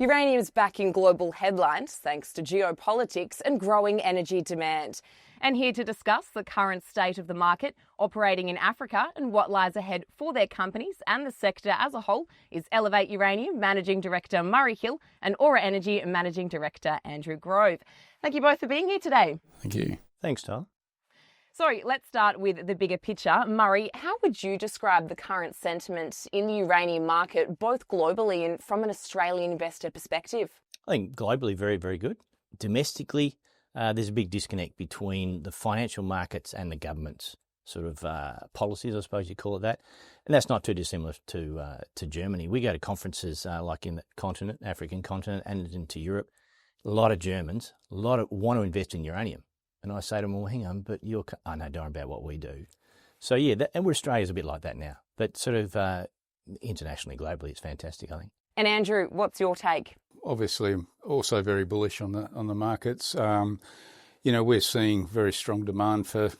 Uranium's back in global headlines thanks to geopolitics and growing energy demand. And here to discuss the current state of the market operating in Africa and what lies ahead for their companies and the sector as a whole is Elevate Uranium Managing Director Murray Hill and Aura Energy Managing Director Andrew Grove. Thank you both for being here today. Thank you. Thanks, Tyler. So let's start with the bigger picture. Murray, how would you describe the current sentiment in the uranium market, both globally and from an Australian investor perspective? I think globally, very, very good. Domestically, there's a big disconnect between the financial markets and the government's sort of policies, I suppose you call it that. And that's not too dissimilar to Germany. We go to conferences like in the continent, African continent, and into Europe. A lot of Germans, want to invest in uranium. And I say to them, well, hang on, but don't worry about what we do. So, yeah, and Australia's a bit like that now. But sort of internationally, globally, it's fantastic, I think. And Andrew, what's your take? Obviously, also very bullish on the markets. We're seeing very strong demand for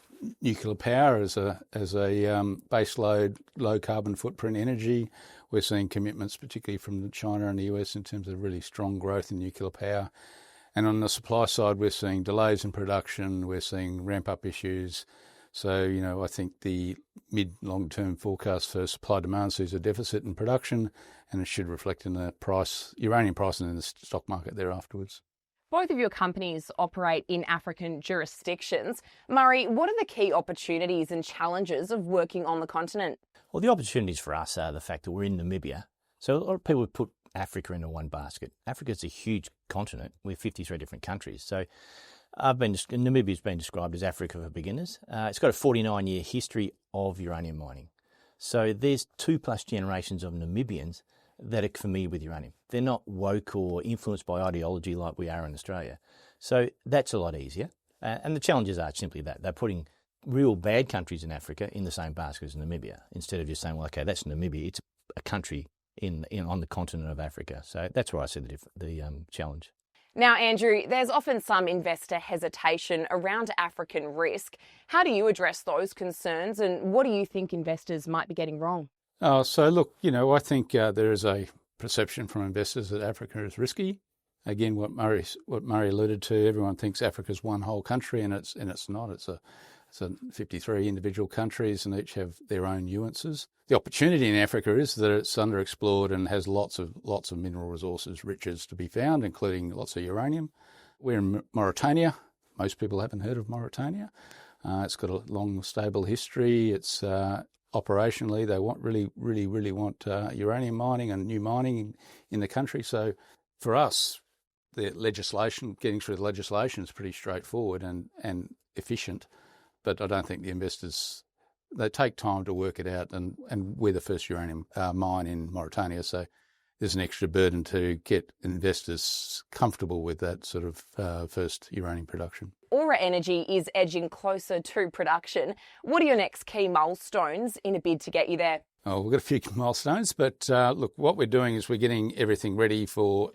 nuclear power as a baseload, low carbon footprint energy. We're seeing commitments, particularly from China and the US, in terms of really strong growth in nuclear power. And on the supply side, we're seeing delays in production, we're seeing ramp-up issues. So, I think the mid-long-term forecast for supply-demand sees a deficit in production, and it should reflect in the uranium pricing in the stock market there afterwards. Both of your companies operate in African jurisdictions. Murray, what are the key opportunities and challenges of working on the continent? Well, the opportunities for us are the fact that we're in Namibia. So a lot of people put Africa into one basket. Africa's a huge continent with 53 different countries. So Namibia's been described as Africa for beginners. It's got a 49-year history of uranium mining. So there's 2+ generations of Namibians that are familiar with uranium. They're not woke or influenced by ideology like we are in Australia. So that's a lot easier. And the challenges are simply that. They're putting real bad countries in Africa in the same basket as Namibia, instead of just saying, well, okay, that's Namibia. It's a country on the continent of Africa. So that's where I see the challenge. Now, Andrew, there's often some investor hesitation around African risk. How do you address those concerns, and what do you think investors might be getting wrong? So look, I think there is a perception from investors that Africa is risky. Again, what Murray alluded to, everyone thinks Africa's one whole country, and it's not. It's 53 individual countries, and each have their own nuances. The opportunity in Africa is that it's underexplored and has lots of mineral resources, riches to be found, including lots of uranium. We're in Mauritania. Most people haven't heard of Mauritania. It's got a long, stable history. It's operationally, they really want uranium mining and new mining in the country. So for us, the legislation, getting through the legislation is pretty straightforward and efficient. But I don't think the investors, they take time to work it out, and we're the first uranium mine in Mauritania, so there's an extra burden to get investors comfortable with that sort of first uranium production. Aura Energy is edging closer to production. What are your next key milestones in a bid to get you there? Oh, we've got a few milestones, but look, what we're doing is we're getting everything ready for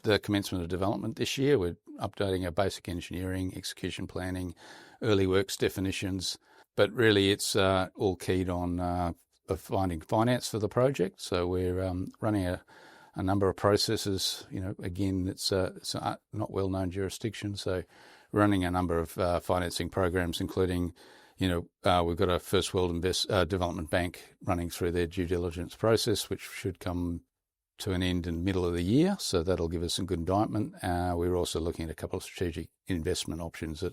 the commencement of development this year. We're updating our basic engineering, execution planning, early works definitions, but really it's all keyed on finding finance for the project. So we're running a number of processes. Again, it's not well-known jurisdiction, so we're running a number of financing programs, including, we've got a First World Development Bank running through their due diligence process, which should come to an end in the middle of the year, so that'll give us some good indictment. We're also looking at a couple of strategic investment options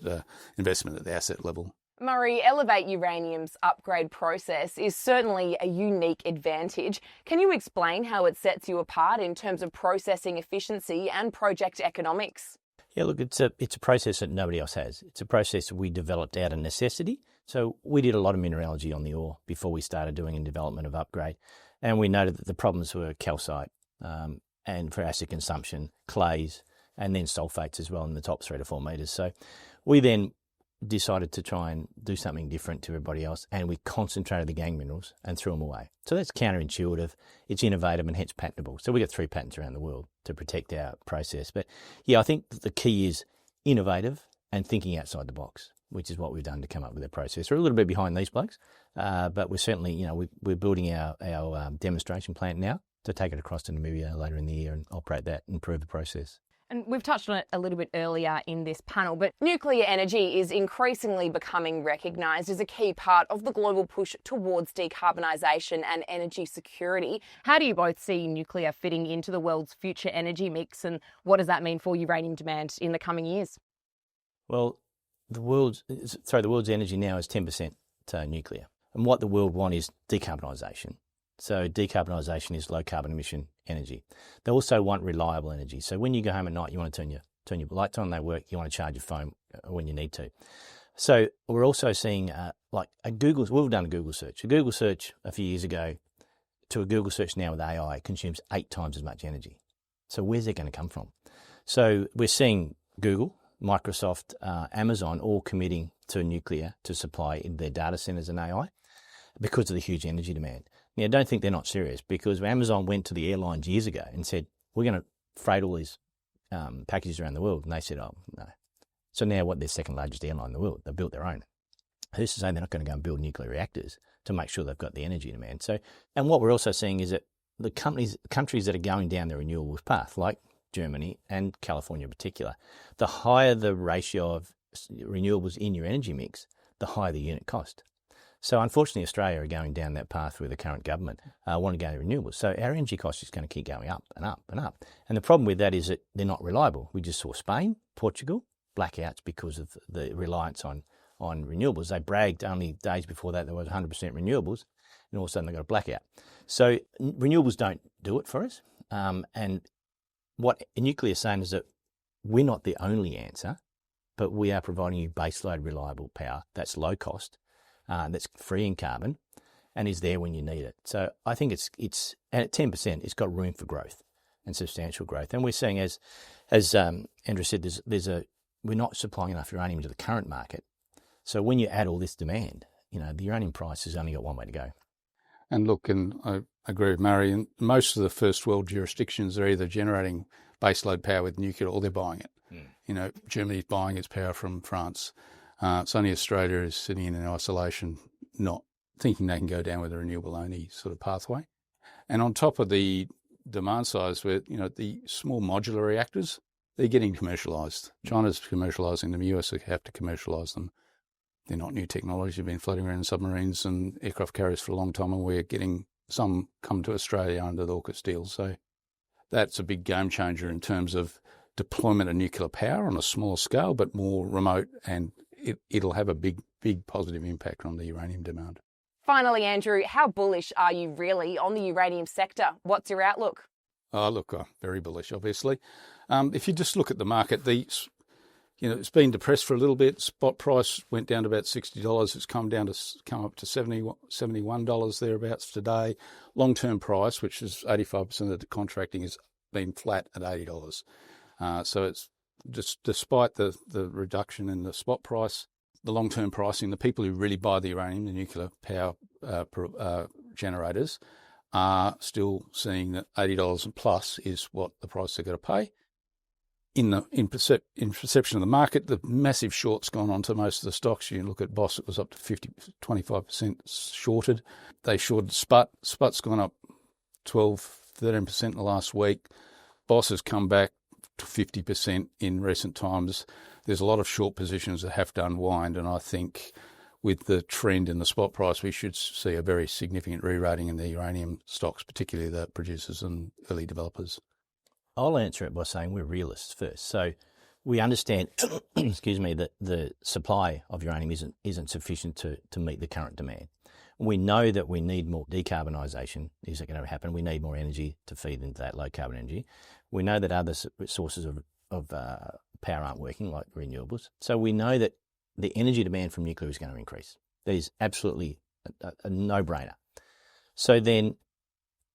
investment at the asset level. Murray, Elevate Uranium's upgrade process is certainly a unique advantage. Can you explain how it sets you apart in terms of processing efficiency and project economics? Yeah, look, it's a process that nobody else has. It's a process we developed out of necessity. So we did a lot of mineralogy on the ore before we started doing in development of upgrade. And we noted that the problems were calcite and for acid consumption, clays, and then sulfates as well in the top 3 to 4 metres. So we then decided to try and do something different to everybody else, and we concentrated the gang minerals and threw them away. So that's counterintuitive, it's innovative, and hence patentable. So we got 3 patents around the world to protect our process. But yeah, I think the key is innovative and thinking outside the box, which is what we've done to come up with a process. We're a little bit behind these blokes, but we're certainly, we're building our demonstration plant now, to take it across to Namibia later in the year and operate that and improve the process. And we've touched on it a little bit earlier in this panel, but nuclear energy is increasingly becoming recognised as a key part of the global push towards decarbonisation and energy security. How do you both see nuclear fitting into the world's future energy mix, and what does that mean for uranium demand in the coming years? Well, the world's energy now is 10% nuclear. And what the world want is decarbonisation. So decarbonisation is low carbon emission energy. They also want reliable energy. So when you go home at night, you want to turn your lights on, they work, you want to charge your phone when you need to. So we're also seeing we've done a Google search. A Google search a few years ago to a Google search now with AI consumes 8 times as much energy. So where's it going to come from? So we're seeing Google, Microsoft, Amazon all committing to nuclear to supply in their data centres and AI because of the huge energy demand. Now, I don't think they're not serious, because Amazon went to the airlines years ago and said, we're going to freight all these packages around the world. And they said, oh, no. So now they're second largest airline in the world. They've built their own. Who's to say they're not going to go and build nuclear reactors to make sure they've got the energy demand? So, and what we're also seeing is that the countries that are going down the renewables path, like Germany and California in particular, the higher the ratio of renewables in your energy mix, the higher the unit cost. So unfortunately, Australia are going down that path with the current government, want to go to renewables. So our energy cost is going to keep going up and up and up. And the problem with that is that they're not reliable. We just saw Spain, Portugal, blackouts because of the reliance on renewables. They bragged only days before that there was 100% renewables, and all of a sudden they got a blackout. So renewables don't do it for us. And what nuclear is saying is that we're not the only answer, but we are providing you baseload reliable power that's low cost, that's free in carbon, and is there when you need it. So I think it's and at 10%, it's got room for growth and substantial growth. And we're seeing, as Andrew said, we're not supplying enough uranium to the current market. So when you add all this demand, the uranium price has only got one way to go. And look, and I agree with Murray, in most of the first world jurisdictions are either generating baseload power with nuclear or they're buying it. Germany's buying its power from France. It's only Australia is sitting in isolation, not thinking they can go down with a renewable-only sort of pathway. And on top of the demand size, where the small modular reactors, they're getting commercialised. China's commercialising them. US have to commercialise them. They're not new technology. They've been floating around in submarines and aircraft carriers for a long time, and we're getting some come to Australia under the AUKUS deal. So that's a big game changer in terms of deployment of nuclear power on a smaller scale, but more remote, and it'll have a big positive impact on the uranium demand. Finally, Andrew, how bullish are you really on the uranium sector? What's your outlook? Oh, look, I'm very bullish, obviously. If you just look at the market, it's been depressed for a little bit. Spot price went down to about $60. It's come up to $71 thereabouts today. Long-term price, which is 85% of the contracting, has been flat at $80. So it's just despite the reduction in the spot price, the long-term pricing, the people who really buy the uranium, the nuclear power generators, are still seeing that $80 and plus is what the price they're going to pay. In perception of the market, the massive short's gone on to most of the stocks. You look at Boss, it was up to 25% shorted. They shorted Sput. Sput's gone up 13% in the last week. Boss has come back to 50% in recent times. There's a lot of short positions that have to unwind, and I think with the trend in the spot price, we should see a very significant re-rating in the uranium stocks, particularly the producers and early developers. I'll answer it by saying we're realists first. So we understand, that the supply of uranium isn't sufficient to meet the current demand. We know that we need more decarbonisation. Is it going to happen? We need more energy to feed into that low carbon energy. We know that other sources of power aren't working, like renewables. So we know that the energy demand from nuclear is going to increase. That is absolutely a no-brainer. So then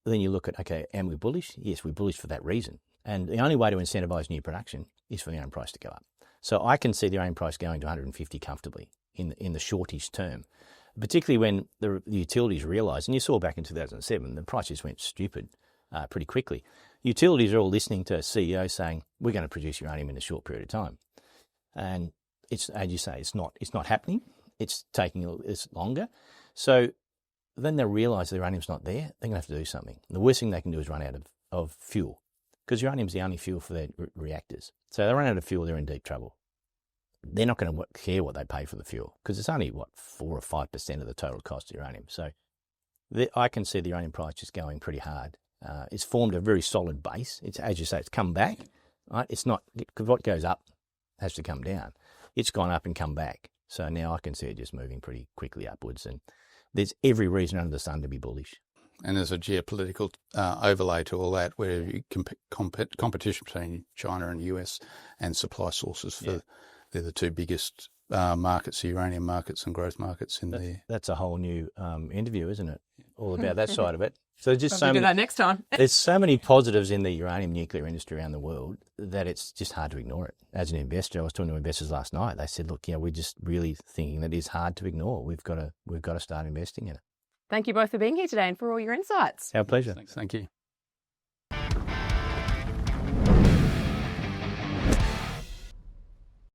you look at, okay, am we bullish? Yes, we're bullish for that reason. And the only way to incentivise new production is for the uranium price to go up. So I can see the uranium price going to 150 comfortably in the shortish term, particularly when the utilities realise, and you saw back in 2007, the prices went stupid pretty quickly. Utilities are all listening to CEOs saying, we're going to produce uranium in a short period of time. And it's, as you say, it's not happening. It's taking longer. So then they'll realise the uranium's not there. They're going to have to do something. The worst thing they can do is run out of fuel, because uranium's the only fuel for their reactors. So they run out of fuel, they're in deep trouble. They're not going to care what they pay for the fuel, because it's only, 4 or 5% of the total cost of uranium. So I can see the uranium price just going pretty hard. It's formed a very solid base. It's, as you say, it's come back. Right? It's not, because what goes up has to come down. It's gone up and come back. So now I can see it just moving pretty quickly upwards. And there's every reason under the sun to be bullish. And there's a geopolitical overlay to all that, where you competition between China and the US and supply sources for they're the two biggest markets, the uranium markets and growth markets in there. That's a whole new interview, isn't it? All about that side of it. So just do that next time. There's so many positives in the uranium nuclear industry around the world that it's just hard to ignore it. As an investor, I was talking to investors last night. They said, "Look, we're just really thinking that it's hard to ignore. We've got to start investing in it." Thank you both for being here today and for all your insights. Our pleasure. Thank you.